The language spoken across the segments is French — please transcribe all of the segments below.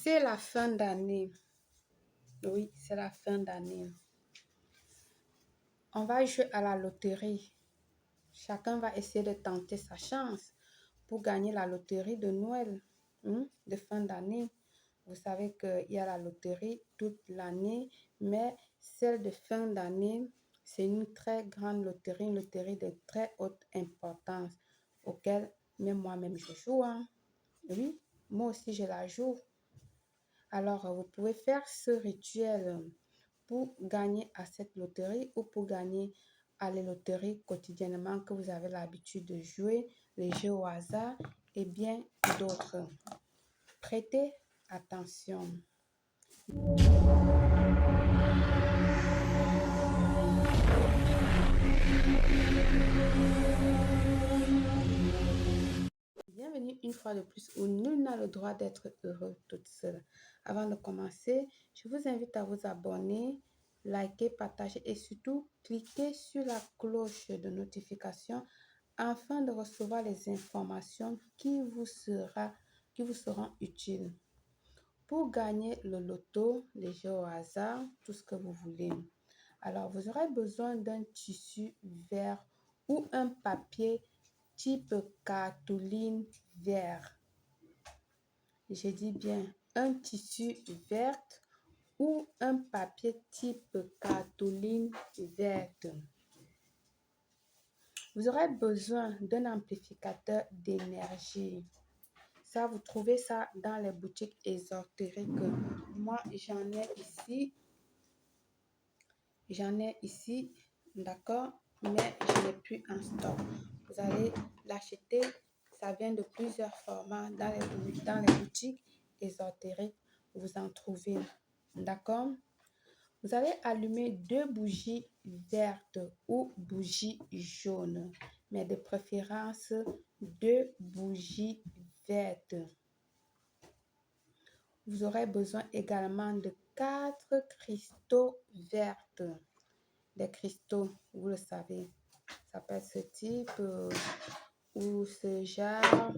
C'est la fin d'année. Oui, c'est la fin d'année. On va jouer à la loterie. Chacun va essayer de tenter sa chance pour gagner la loterie de Noël, de fin d'année. Vous savez qu'il y a la loterie toute l'année, mais celle de fin d'année, c'est une très grande loterie, une loterie de très haute importance auquel même moi-même je joue. Oui, moi aussi je la joue. Alors, vous pouvez faire ce rituel pour gagner à cette loterie ou pour gagner à les loteries quotidiennement que vous avez l'habitude de jouer, les jeux au hasard et bien d'autres. Prêtez attention. Bienvenue une fois de plus où nul n'a le droit d'être heureux toute seule. Avant de commencer, je vous invite à vous abonner, liker, partager et surtout cliquer sur la cloche de notification afin de recevoir les informations qui vous seront utiles. Pour gagner le loto, les jeux au hasard, tout ce que vous voulez. Alors, vous aurez besoin d'un tissu vert ou un papier type cartouline vert. Je dis bien un tissu vert ou un papier type cartouline verte. Vous aurez besoin d'un amplificateur d'énergie. Ça, vous trouvez ça dans les boutiques ésotériques. Moi, j'en ai ici, d'accord, mais je n'ai plus en stock. Vous allez l'acheter, ça vient de plusieurs formats dans les boutiques ésotériques, vous en trouvez, d'accord. Vous allez allumer 2 bougies vertes ou bougies jaunes, mais de préférence 2 bougies vertes. Vous aurez besoin également de 4 cristaux verts. Des cristaux, vous le savez, ça peut être ce type ou ce genre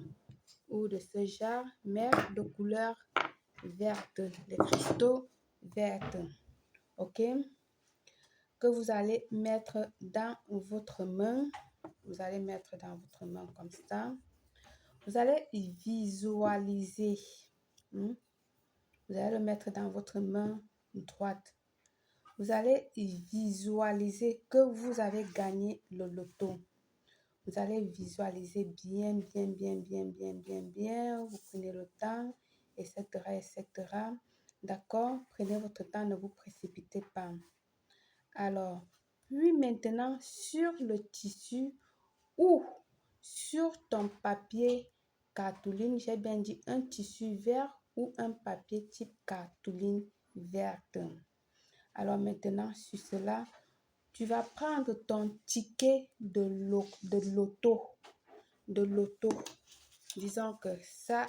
ou de ce genre, mais de couleur verte, des cristaux verts, ok, que vous allez mettre dans votre main. Vous allez mettre dans votre main comme ça. Vous allez visualiser. Vous allez le mettre dans votre main droite. Vous allez visualiser que vous avez gagné le loto. Vous allez visualiser bien. Vous prenez le temps, etc. D'accord? Prenez votre temps, ne vous précipitez pas. Alors, puis maintenant, sur le tissu ou sur ton papier cartouline, j'ai bien dit un tissu vert ou un papier type cartouline verte. Alors maintenant, sur cela, tu vas prendre ton ticket de loto. Disons que ça,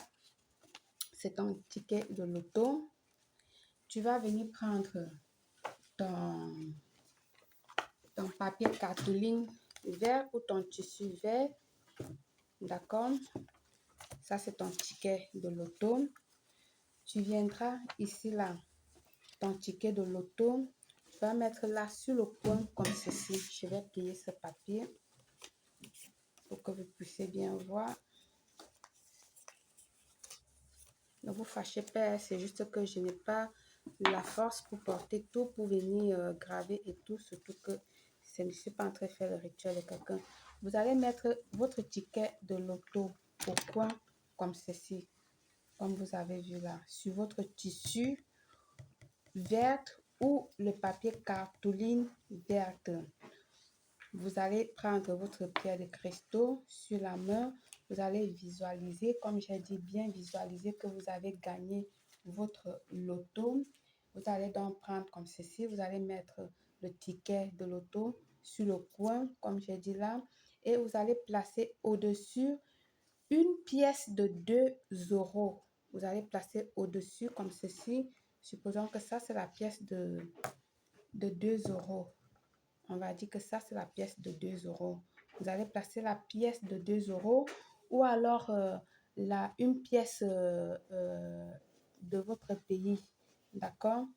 c'est ton ticket de loto. Tu vas venir prendre ton papier cartouline vert ou ton tissu vert. D'accord? Ça, c'est ton ticket de loto. Tu viendras ici, là, ton ticket de loto. Tu vas mettre là sur le coin comme ceci. Je vais plier ce papier pour que vous puissiez bien voir. Ne vous fâchez pas, c'est juste que je n'ai pas la force pour porter tout, pour venir graver et tout, surtout que je ne suis pas en train de faire le rituel de quelqu'un. Vous allez mettre votre ticket de loto au coin comme ceci, comme vous avez vu là, sur votre tissu vert ou le papier cartouline verte. Vous allez prendre votre pierre de cristaux sur la main. Vous allez visualiser, comme j'ai dit, bien visualiser que vous avez gagné votre loto. Vous allez donc prendre comme ceci. Vous allez mettre le ticket de loto sur le coin, comme j'ai dit là. Et vous allez placer au-dessus une pièce de 2 euros. Vous allez placer au-dessus comme ceci. Supposons que ça, c'est la pièce de 2 euros. On va dire que ça, c'est la pièce de 2 euros. Vous allez placer la pièce de 2 euros ou alors une pièce de votre pays, d'accord?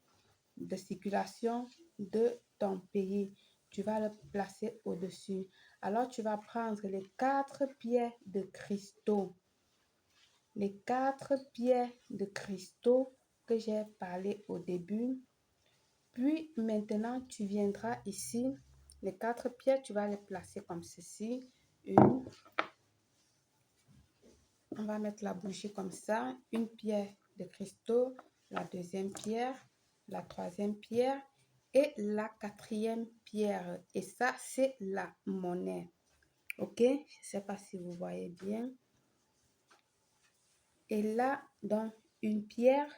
De circulation de ton pays. Tu vas le placer au-dessus. Alors, tu vas prendre les 4 pierres de cristaux. Les 4 pierres de cristaux que j'ai parlé au début. Puis, maintenant, tu viendras ici. Les 4 pierres, tu vas les placer comme ceci. Une. On va mettre la bougie comme ça. Une pierre de cristaux. La deuxième pierre. La troisième pierre. Et la quatrième pierre. Et ça, c'est la monnaie. Ok? Je ne sais pas si vous voyez bien. Et là, dans une pierre,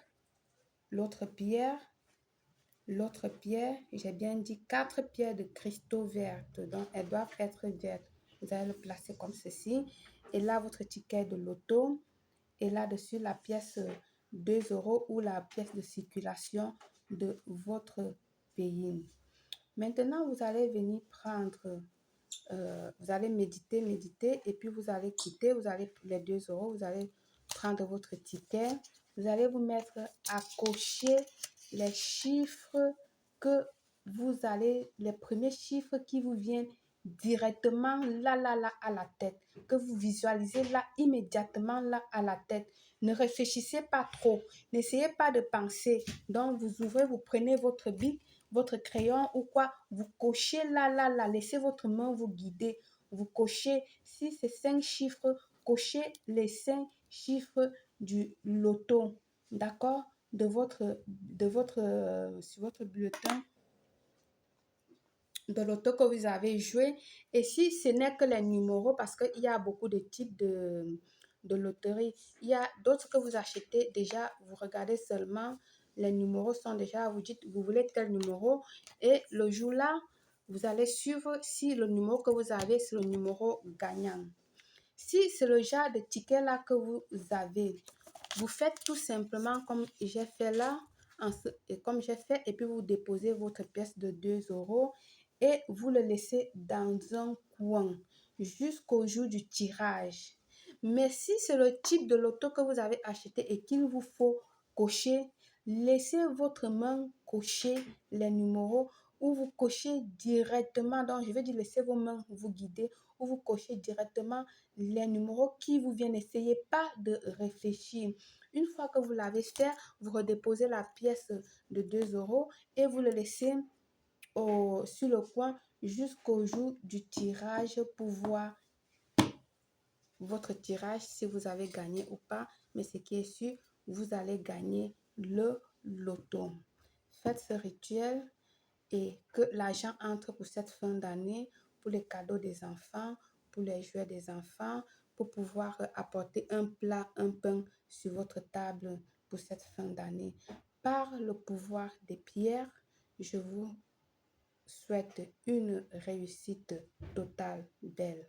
l'autre pierre, j'ai bien dit 4 pierres de cristaux vertes. Donc, elles doivent être vertes. Vous allez le placer comme ceci. Et là, votre ticket de loto. Et là-dessus, la pièce 2 € ou la pièce de circulation de votre pays. Maintenant, vous allez venir prendre, vous allez méditer et puis vous allez quitter, vous allez les 2 €, vous allez prendre votre ticket, vous allez vous mettre à cocher les chiffres que vous allez, les premiers chiffres qui vous viennent directement là à la tête, que vous visualisez là immédiatement là à la tête. Ne réfléchissez pas trop, n'essayez pas de penser. Donc vous ouvrez, vous prenez votre bic, votre crayon ou quoi, vous cochez là, laissez votre main vous guider. Vous cochez, si c'est 5 chiffres, cochez les 5 chiffres du loto, d'accord, sur votre bulletin de loto que vous avez joué. Et si ce n'est que les numéros, parce qu'il y a beaucoup de types de loterie, il y a d'autres que vous achetez déjà, vous regardez seulement, les numéros sont déjà, vous dites, vous voulez tel numéro, et le jour-là, vous allez suivre si le numéro que vous avez, c'est le numéro gagnant. Si c'est le genre de ticket-là que vous avez, vous faites tout simplement comme j'ai fait là, et puis vous déposez votre pièce de 2 € et vous le laissez dans un coin jusqu'au jour du tirage. Mais si c'est le type de loto que vous avez acheté et qu'il vous faut cocher, laissez votre main cocher les numéros ou vous cochez directement. Donc, je vais dire, laissez vos mains vous guider ou vous cochez directement les numéros qui vous viennent. N'essayez pas de réfléchir. Une fois que vous l'avez fait, vous redéposez la pièce de 2 € et vous le laissez sur le coin jusqu'au jour du tirage pour voir votre tirage, si vous avez gagné ou pas. Mais ce qui est sûr, vous allez gagner le loto. Faites ce rituel et que l'argent entre pour cette fin d'année, pour les cadeaux des enfants, pour les jouets des enfants, pour pouvoir apporter un plat, un pain sur votre table pour cette fin d'année. Par le pouvoir des pierres, je vous souhaite une réussite totale, belle.